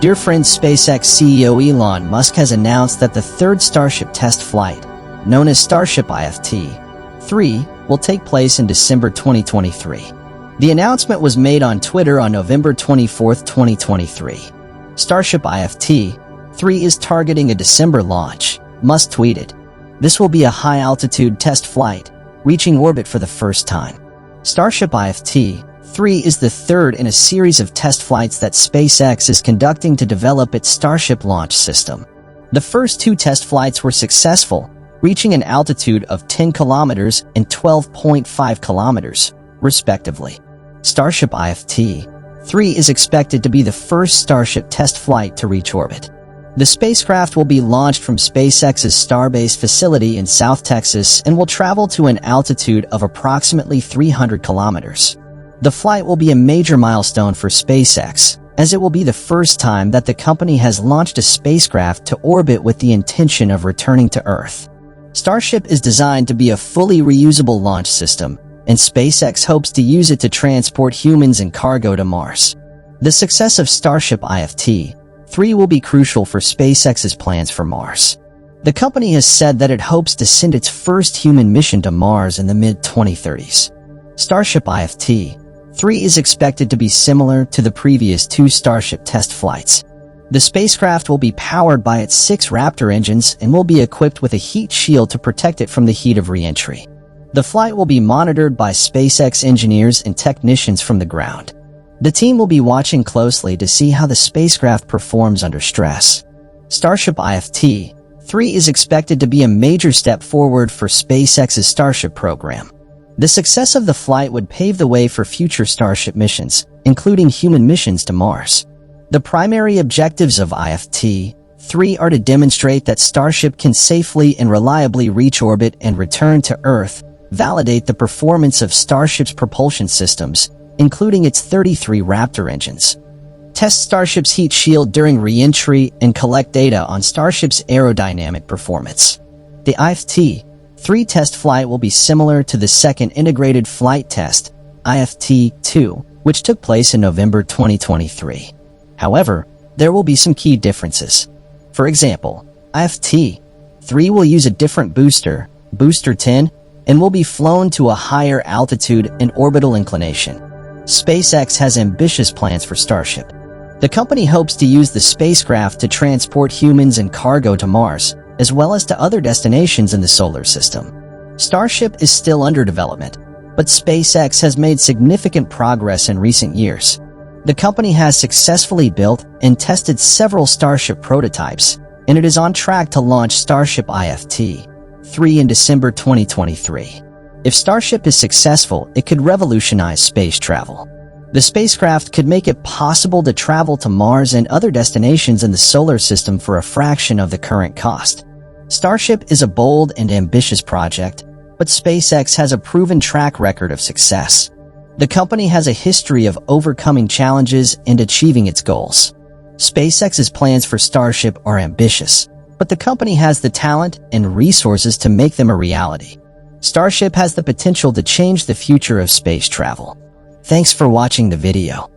Dear friends, SpaceX CEO Elon Musk has announced that the third Starship test flight, known as Starship IFT-3, will take place in December 2023. The announcement was made on Twitter on November 24, 2023. Starship IFT-3 is targeting a December launch, Musk tweeted. This will be a high-altitude test flight, reaching orbit for the first time. Starship IFT-3 is the third in a series of test flights that SpaceX is conducting to develop its Starship launch system. The first two test flights were successful, reaching an altitude of 10 kilometers and 12.5 kilometers, respectively. Starship IFT-3 is expected to be the first Starship test flight to reach orbit. The spacecraft will be launched from SpaceX's Starbase facility in South Texas and will travel to an altitude of approximately 300 kilometers. The flight will be a major milestone for SpaceX, as it will be the first time that the company has launched a spacecraft to orbit with the intention of returning to Earth. Starship is designed to be a fully reusable launch system, and SpaceX hopes to use it to transport humans and cargo to Mars. The success of Starship IFT-3 will be crucial for SpaceX's plans for Mars. The company has said that it hopes to send its first human mission to Mars in the mid-2030s. Starship IFT-3 is expected to be similar to the previous two Starship test flights. The spacecraft will be powered by its 6 Raptor engines and will be equipped with a heat shield to protect it from the heat of re-entry. The flight will be monitored by SpaceX engineers and technicians from the ground. The team will be watching closely to see how the spacecraft performs under stress. Starship IFT-3 is expected to be a major step forward for SpaceX's Starship program. The success of the flight would pave the way for future Starship missions, including human missions to Mars. The primary objectives of IFT-3 are to demonstrate that Starship can safely and reliably reach orbit and return to Earth, validate the performance of Starship's propulsion systems, including its 33 Raptor engines, test Starship's heat shield during re-entry, and collect data on Starship's aerodynamic performance. The IFT-3 test flight will be similar to the second integrated flight test, IFT-2, which took place in November 2023. However, there will be some key differences. For example, IFT-3 will use a different booster, Booster 10, and will be flown to a higher altitude and orbital inclination. SpaceX has ambitious plans for Starship. The company hopes to use the spacecraft to transport humans and cargo to Mars, as well as to other destinations in the solar system. Starship is still under development, but SpaceX has made significant progress in recent years. The company has successfully built and tested several Starship prototypes, and it is on track to launch Starship IFT-3 in December 2023. If Starship is successful, it could revolutionize space travel. The spacecraft could make it possible to travel to Mars and other destinations in the solar system for a fraction of the current cost. Starship is a bold and ambitious project, but SpaceX has a proven track record of success. The company has a history of overcoming challenges and achieving its goals. SpaceX's plans for Starship are ambitious, but the company has the talent and resources to make them a reality. Starship has the potential to change the future of space travel. Thanks for watching the video.